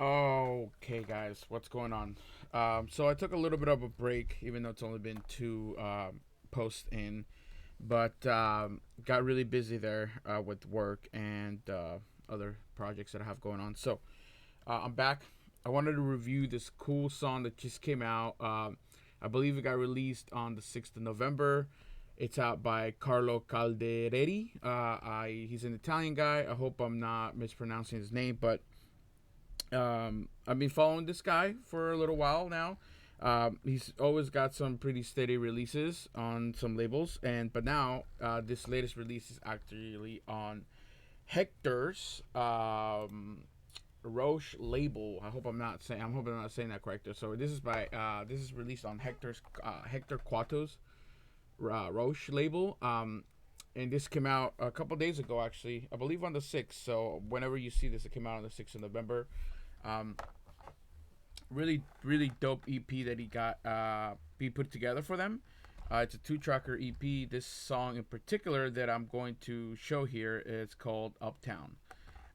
Okay, guys, what's going on? So I took a little bit of a break, even though it's only been two posts in, but got really busy there with work and other projects that I have going on. So I'm back. I wanted to review this cool song that just came out. I believe it got released on the 6th of November. It's out by Carlo Caldareri. He's an Italian guy. I hope I'm not mispronouncing his name, but I've been following this guy for a little while now. He's always got some pretty steady releases on some labels, and but now this latest release is actually on Hector's Roush Label. I'm hoping I'm not saying that correct. So this is released on Hector Quato's Roush Label. And this came out a couple days ago, actually. I believe on the 6th. So whenever you see this, it came out on the 6th of November. Um, really dope EP that he put together for them. It's a two-tracker EP. This song in particular that I'm going to show here is called Uptown.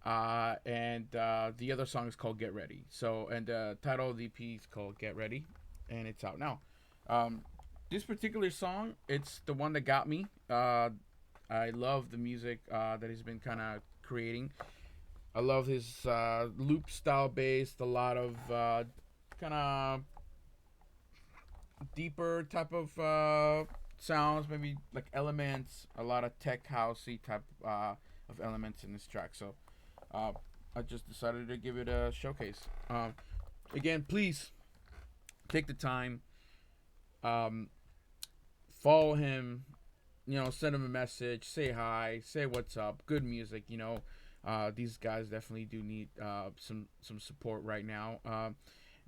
And the other song is called Get Ready. So, and the title of the EP is called Get Ready, and it's out now. Um, this particular song, it's the one that got me. I love the music that he's been kind of creating. I love his loop style based, a lot of kind of deeper type of sounds, maybe like elements, a lot of tech housey type of elements in this track. So uh, I just decided to give it a showcase. Again, please take the time, um, follow him. You know, send him a message, say hi, say what's up. Good music. These guys definitely do need some support right now.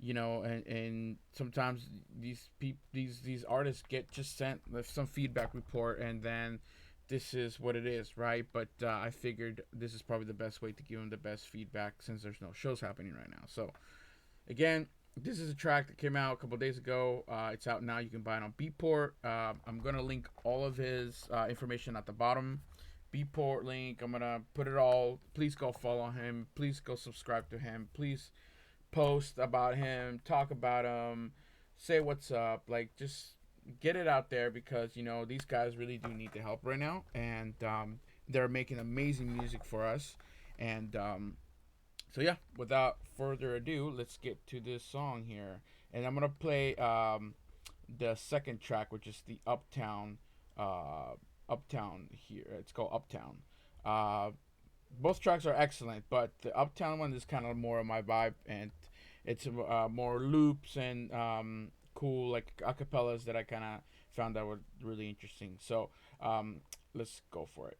And sometimes these artists get just sent some feedback report, and then this is what it is, right? But I figured this is probably the best way to give them the best feedback since there's no shows happening right now. So again, this is a track that came out a couple of days ago. It's out now. You can buy it on Beatport. I'm gonna link all of his information at the bottom. Beatport link. I'm gonna put it all. Please go follow him. Please go subscribe to him. Please post about him. Talk about him. Say what's up. Like, just get it out there because these guys really do need the help right now, and they're making amazing music for us. And so yeah, without further ado, let's get to this song here, and I'm gonna play the second track, which is the Uptown here. It's called Uptown. Uh, both tracks are excellent, but the Uptown one is kind of more of my vibe, and it's more loops and cool like acapellas that I kind of found that were really interesting. So let's go for it.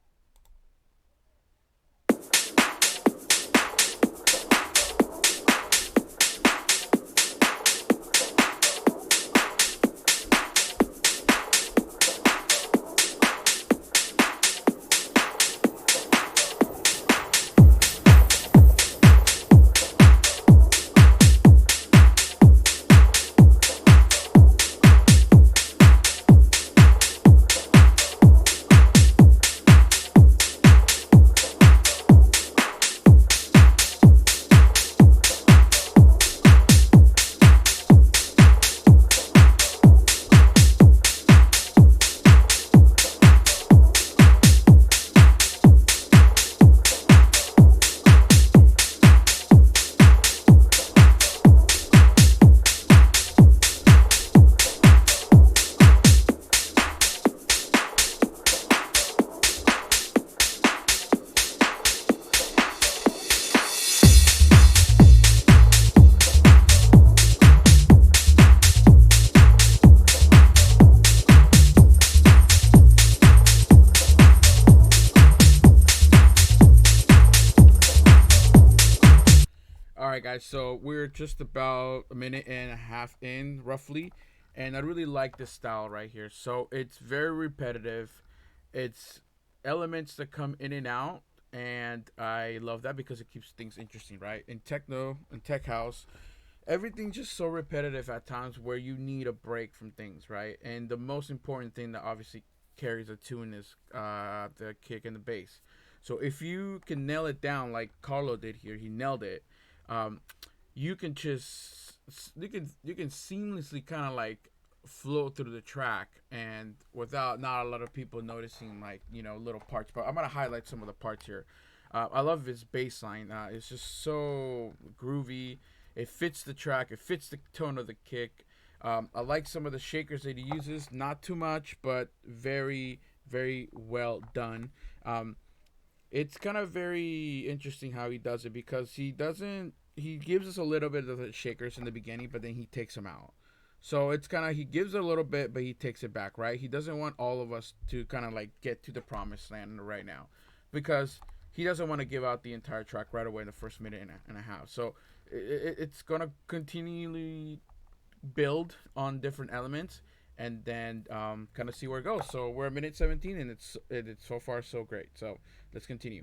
All right, guys. So we're just about a minute and a half in, roughly, and I really like this style right here. So it's very repetitive. It's elements that come in and out, and I love that because it keeps things interesting, right? In techno and tech house, everything's just so repetitive at times where you need a break from things, right? And the most important thing that obviously carries a tune is the kick and the bass. So if you can nail it down like Carlo did here, he nailed it. Um, you can just you can seamlessly kind of like flow through the track and without not a lot of people noticing like little parts. But I'm gonna highlight some of the parts here. I love his bass line. It's just so groovy. It fits the track. It fits the tone of the kick. I like some of the shakers that he uses. Not too much, but very, very well done. It's kind of very interesting how he does it because he doesn't. He gives us a little bit of the shakers in the beginning, but then he takes them out. So it's kind of he gives a little bit, but he takes it back, right? He doesn't want all of us to kind of like get to the promised land right now, because he doesn't want to give out the entire track right away in the first minute and a half. So it's gonna continually build on different elements and then kind of see where it goes. So we're at minute 17 and it's so far so great. So let's continue.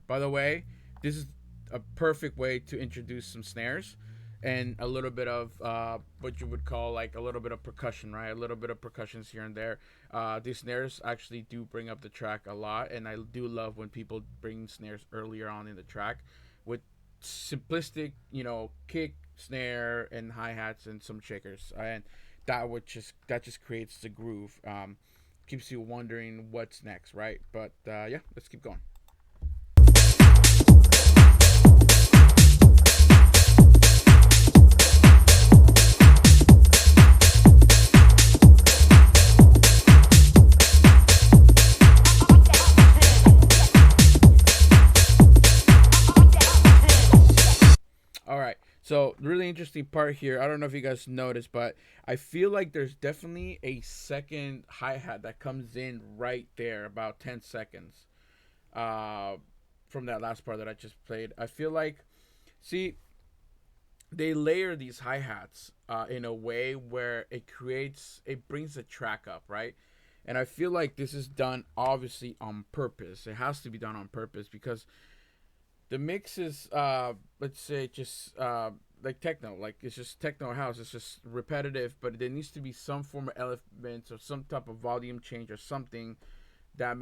By the way, this is a perfect way to introduce some snares and a little bit of what you would call like a little bit of percussion, right? A little bit of percussions here and there. These snares actually do bring up the track a lot, and I do love when people bring snares earlier on in the track with simplistic, kick, snare, and hi-hats and some shakers, and that just creates the groove. Keeps you wondering what's next, right? But yeah, let's keep going. All right. So, really interesting part here. I don't know if you guys noticed, but I feel like there's definitely a second hi-hat that comes in right there, about 10 seconds from that last part that I just played. I feel like, see, they layer these hi-hats in a way where it brings the track up, right? And I feel like this is done obviously on purpose. It has to be done on purpose because the mix is, let's say, just like techno. Like, it's just techno house. It's just repetitive, but there needs to be some form of elements or some type of volume change or something that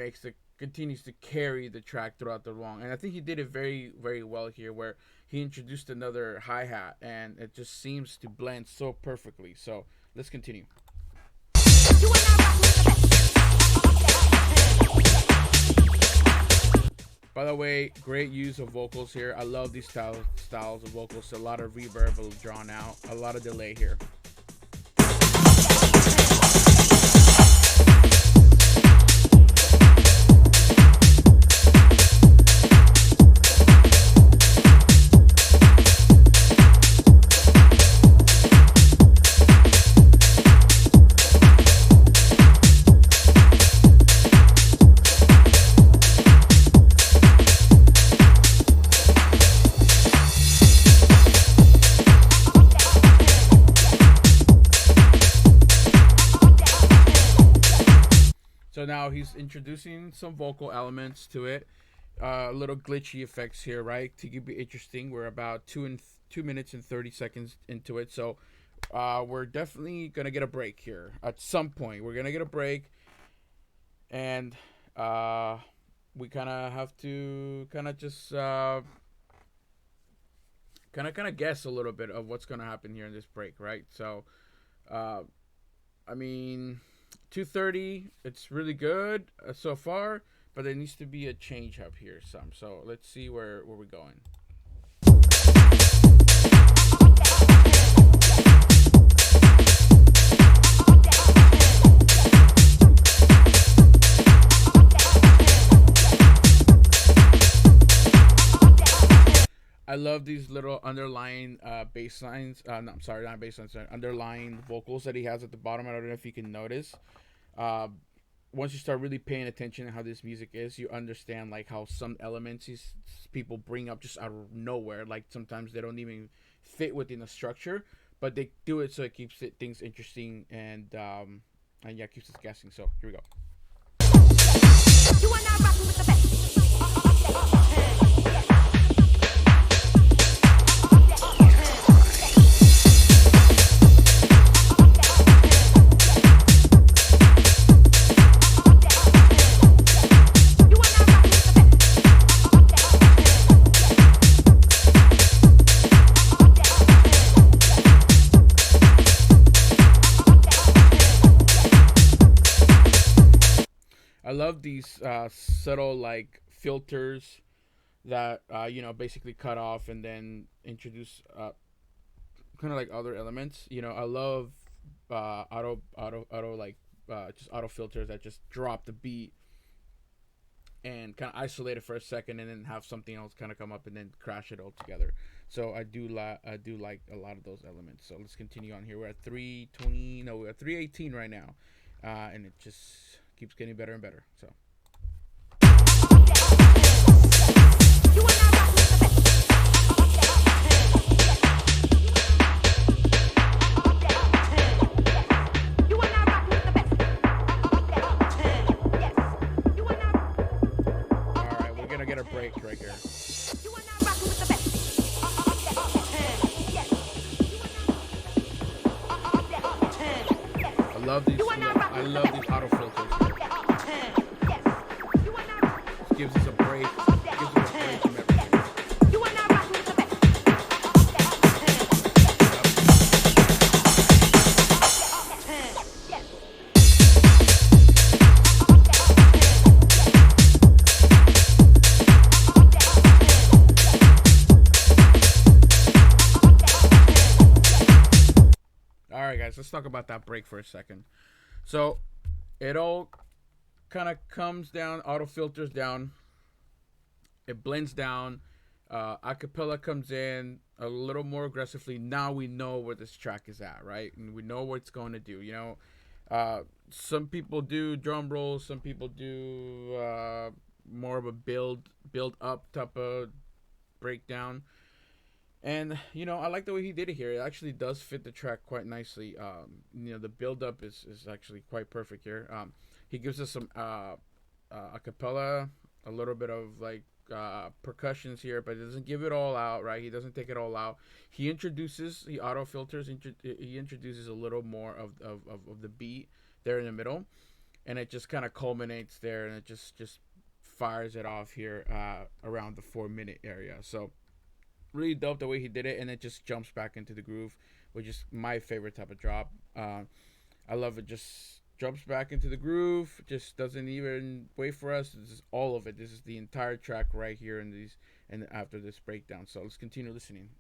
continues to carry the track throughout the long. And I think he did it very, very well here, where he introduced another hi-hat, and it just seems to blend so perfectly. So let's continue. By the way, great use of vocals here. I love these styles of vocals. A lot of reverb drawn out, a lot of delay here. So now he's introducing some vocal elements to it, little glitchy effects here, right? To keep it interesting, we're about 2 minutes and 30 seconds into it, so we're definitely gonna get a break here at some point. We're gonna get a break, and we kind of have to kind of just kind of guess a little bit of what's gonna happen here in this break, right? So, I mean, 2:30, it's really good so far, but there needs to be a change up here some. So let's see where we're going. I love these little underlying bass lines. No, I'm sorry, not bass lines. Underlying vocals that he has at the bottom. I don't know if you can notice. Once you start really paying attention to how this music is, you understand like how some elements these people bring up just out of nowhere. Like sometimes they don't even fit within the structure, but they do it so it keeps things interesting and yeah, keeps us guessing. So here we go. You are now rocking with the best. love these subtle like filters that basically cut off and then introduce kind of like other elements. I love auto like just auto filters that just drop the beat and kind of isolate it for a second and then have something else kind of come up and then crash it all together. So I do like a lot of those elements. So let's continue on here. We're at 320. No, we're at 318 right now, and it just keeps getting better and better. So. Get a break right here. I love these. I love these auto filters. This gives us a break. Gives us a break from everything. Alright guys, let's talk about that break for a second. So it all kind of comes down, auto filters down, it blends down, acapella comes in a little more aggressively. Now we know where this track is at, right? And we know what it's going to do. Some people do drum rolls, some people do more of a build up type of breakdown. And I like the way he did it here. It actually does fit the track quite nicely. The build up is actually quite perfect here. He gives us some a cappella, a little bit of like percussions here, but it doesn't give it all out, right? He doesn't take it all out. He auto filters. He introduces a little more of the beat there in the middle, and it just kind of culminates there, and it just fires it off here around the 4-minute area. So. Really dope the way he did it, and it just jumps back into the groove, which is my favorite type of drop. I love it. Just jumps back into the groove. Just doesn't even wait for us. This is all of it. This is the entire track right here and after this breakdown. So let's continue listening.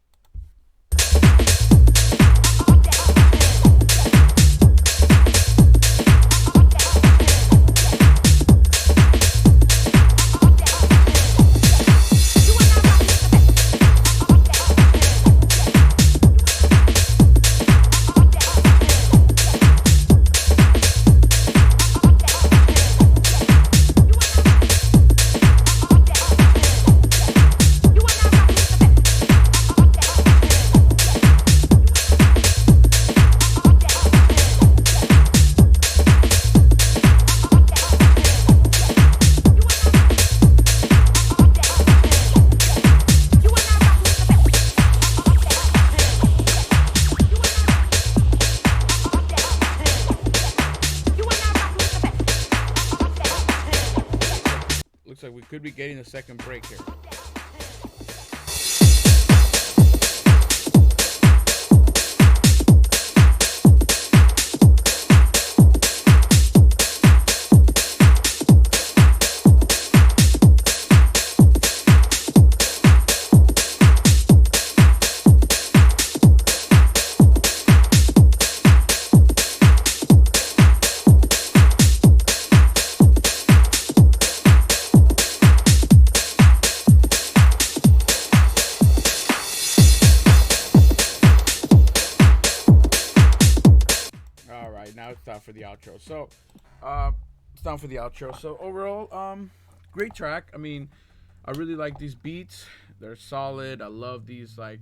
Looks like we could be getting a second break here. Now it's time for the outro. So, it's time for the outro. So overall, great track. I mean, I really like these beats. They're solid. I love these like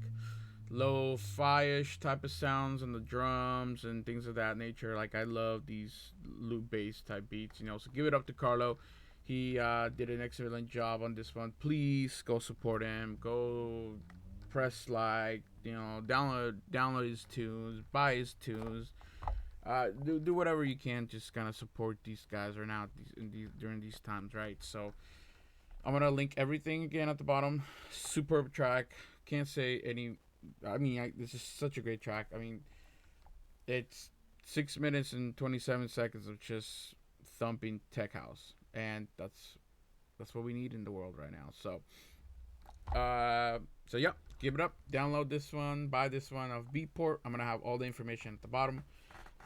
lo-fi-ish type of sounds on the drums and things of that nature. Like I love these loop bass type beats. So give it up to Carlo. He did an excellent job on this one. Please go support him. Go press like, download his tunes, buy his tunes. Do whatever you can, just kind of support these guys right now during these times, right? So I'm gonna link everything again at the bottom. Superb track. Can't say any. I mean, this is such a great track. I mean, it's 6 minutes and 27 seconds of just thumping tech house. and that's what we need in the world right now. So yeah, give it up. Download this one, buy this one of Beatport. I'm gonna have all the information at the bottom,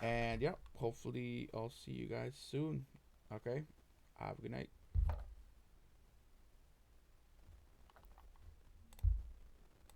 and yeah, hopefully I'll see you guys soon. Okay, have a good night.